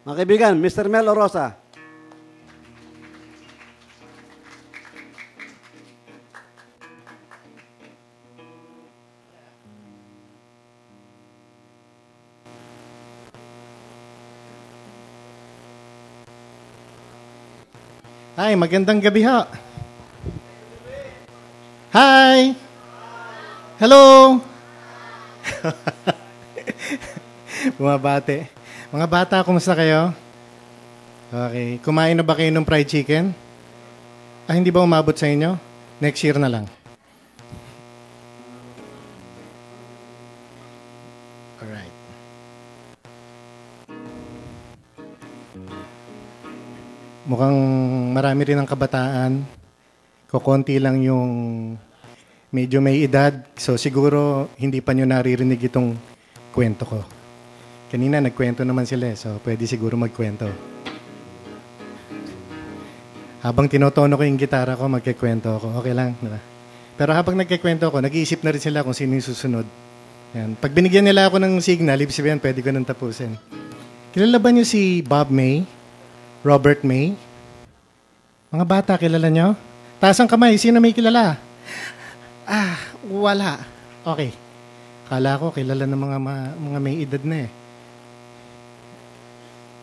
Mga kaibigan, Mr. Mel Orosa. Hi, magandang gabi ho. Hi! Hello! Bumabate. Mga bata, kumusta kayo? Okay. Kumain na ba kayo ng fried chicken? Hindi ba umabot sa inyo? Next year na lang. Alright. Mukhang marami rin ang kabataan. Kukunti lang yung medyo may edad. So siguro hindi pa nyo naririnig itong kwento ko. Kanina nagkwento naman sila so pwede siguro magkwento. Habang tinotono ko yung gitara ko, magkikwento ako. Okay lang. Diba? Pero habang nagkikwento ako, nag-iisip na rin sila kung sino yung susunod. Yan. Pag binigyan nila ako ng signal, ibig sabihin, pwede ko nang tapusin. Kilala ba nyo si Bob May? Robert May? Mga bata, kilala nyo? Taas ang kamay, sino may kilala? Wala. Okay. Kala ko, kilala ng mga may edad na eh.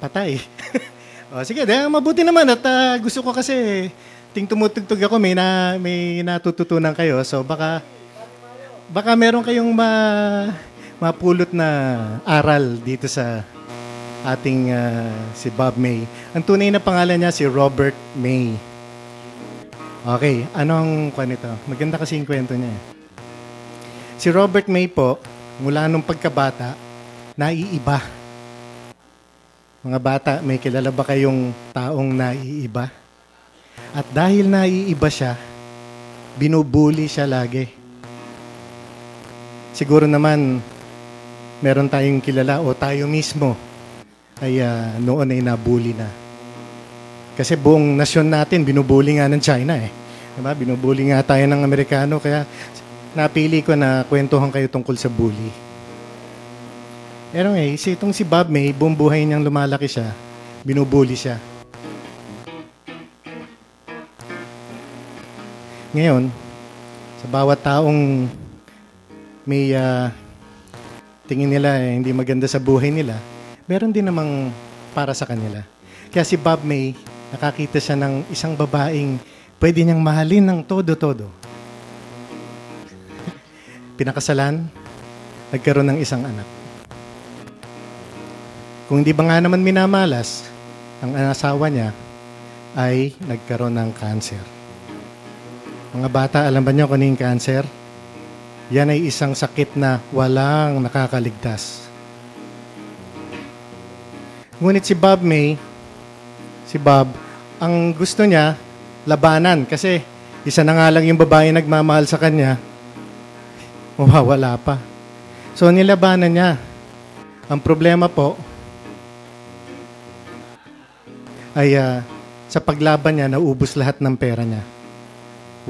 Patay. Sige, mabuti naman at gusto ko kasi tumutugtog ako, may natututunan kayo. So baka meron kayong mapulot na aral dito sa ating si Bob May. Ang tunay na pangalan niya si Robert May. Okay, anong nito? Maganda kasi yung kwento niya. Si Robert May po, mula nung pagkabata, naiiba. Mga bata, may kilala ba kayong taong naiiba? At dahil naiiba siya, binubuli siya lagi. Siguro naman, meron tayong kilala o tayo mismo ay noon ay nabully na. Kasi buong nasyon natin, binubully nga ng China eh. Diba? Binubully nga tayo ng Amerikano, kaya napili ko na kwentuhan kayo tungkol sa bully. Pero itong si Bob May, buong buhay niyang lumalaki siya, binubully siya. Ngayon, sa bawat taong may tingin nila hindi maganda sa buhay nila, meron din namang para sa kanila. Kaya si Bob May, nakakita siya ng isang babaeng pwede niyang mahalin ng todo-todo. Pinakasalan, nagkaroon ng isang anak. Kung hindi ba nga naman minamalas, ang asawa niya ay nagkaroon ng cancer. Mga bata, alam ba niyo kung ano yung cancer? Yan ay isang sakit na walang nakakaligtas. Ngunit si Bob May, ang gusto niya, labanan. Kasi isa na nga lang yung babae nagmamahal sa kanya, mawawala pa. So nilabanan niya. Ang problema po, ay sa paglaban niya, naubos lahat ng pera niya.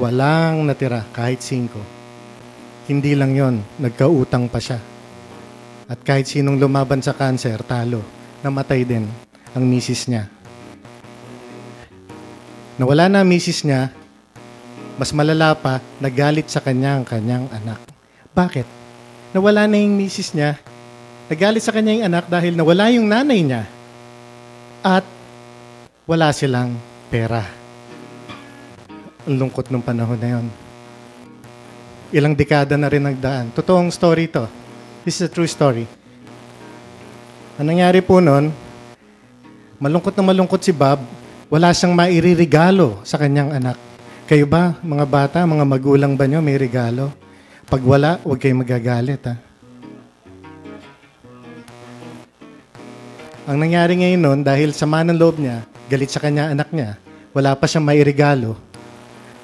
Walang natira, kahit 5. Hindi lang yon, nagkautang pa siya. At kahit sinong lumaban sa cancer, talo. Namatay din ang misis niya. Nawala na ang misis niya, mas malala pa, nagalit sa kanyang anak. Bakit? Nawala na yung misis niya, nagalit sa kanyang anak dahil nawala yung nanay niya. At wala silang pera. Ang lungkot ng panahon na yon. Ilang dekada na rin nagdaan. Totoong story to. This is a true story. Ang nangyari po nun, malungkot na malungkot si Bob, wala siyang mairirigalo sa kanyang anak. Kayo ba, mga bata, mga magulang ba nyo, may regalo? Pag wala, huwag kayong magagalit. Ang nangyari ngayon nun, dahil sama ng loob niya, galit sa kanya anak niya, wala pa siyang mairegalo.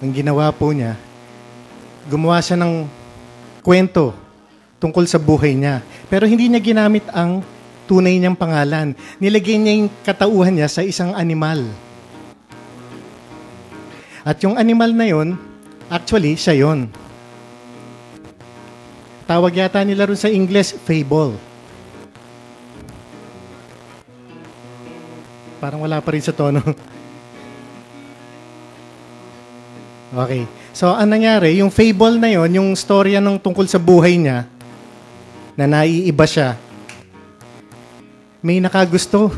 Ang ginawa po niya, gumawa siya ng kwento tungkol sa buhay niya. Pero hindi niya ginamit ang tunay niyang pangalan. Nilagay niya yung katauhan niya sa isang animal. At yung animal na yon, actually, siya yon. Tawag yata nila rin sa English, fable. Parang wala pa rin sa tono. Okay. So, ang nangyari, yung fable na yon, yung storya ng tungkol sa buhay niya, na naiiba siya, may nakagusto.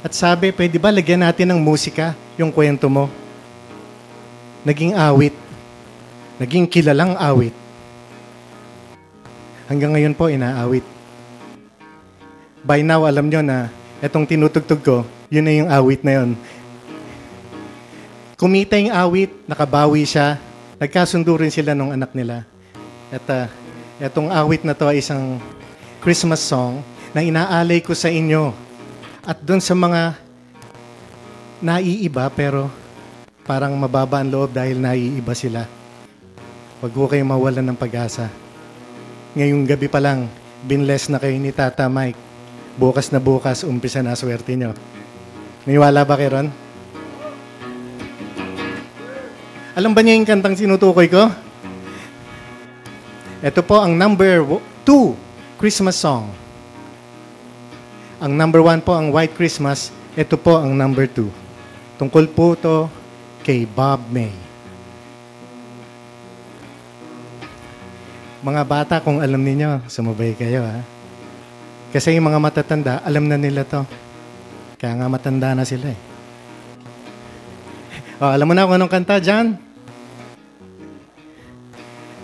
At sabi, pwede ba lagyan natin ng musika yung kwento mo? Naging awit. Naging kilalang awit. Hanggang ngayon po, inaawit. By now, alam nyo na etong tinutugtog ko, yun na yung awit na yun. Kumita yung awit, nakabawi siya, nagkasundo rin sila nung anak nila. At etong awit na to ay isang Christmas song na inaalay ko sa inyo. At doon sa mga naiiba pero parang mababa ang loob dahil naiiba sila. Huwag ko kayong mawalan ng pag-asa. Ngayong gabi pa lang, binless na kayo ni Tata Mike. Bukas na bukas, umpisa na swerte nyo. Naniwala ba kayo ron? Alam ba niyo yung kantang sinutukoy ko? Ito po ang number 2 Christmas song. Ang number 1 po ang White Christmas. Ito po ang number 2. Tungkol po to kay Bob May. Mga bata, kung alam niyo, sumabay kayo ha. Kasi yung mga matatanda, alam na nila to. Kaya nga matanda na sila eh. O, alam mo na kung anong kanta dyan?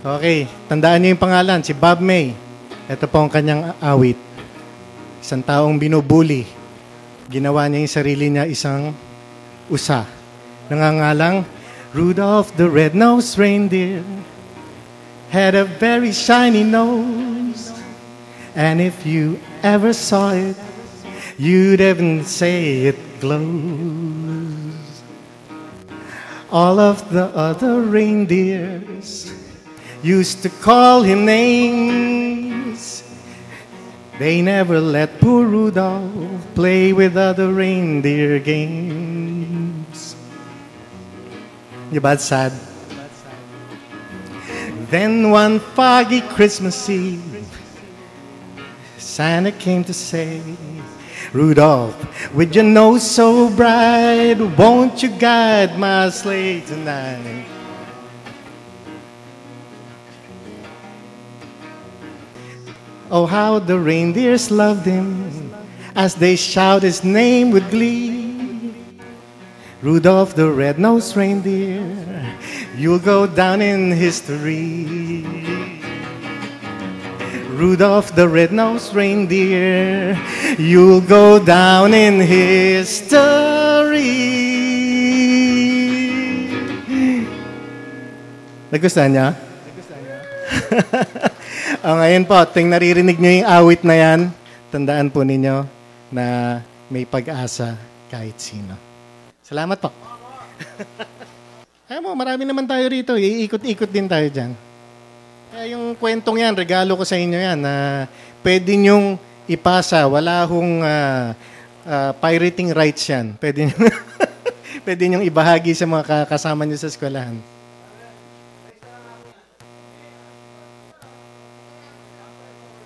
Okay, tandaan niyo yung pangalan, si Bob May. Ito po ang kanyang awit. Isang taong binubuli. Ginawa niya yung sarili niya isang usa. Nangangalang, Rudolph the Red-Nosed Reindeer had a very shiny nose. And if you ever saw it, you'd even say it glows. All of the other reindeers used to call him names. They never let poor Rudolph play with other reindeer games. Di ba sad? Then one foggy Christmas Eve, Santa came to say, Rudolph, with your nose so bright, won't you guide my sleigh tonight? Oh, how the reindeers loved him as they shout his name with glee. Rudolph the red-nosed reindeer, you'll go down in history. Rudolph the red-nosed reindeer, you'll go down in history. Nagustuhan niya? Ngayon po, ting naririnig niyo yung awit na yan, tandaan po ninyo na may pag-asa kahit sino. Salamat po. Alam mo, marami naman tayo rito. Iikot-ikot din tayo dyan. Kaya yung kwentong yan, regalo ko sa inyo yan, na pwede nyong ipasa. Wala hong pirating rights yan. Pwede nyong ibahagi sa mga kasama nyo sa eskwelahan.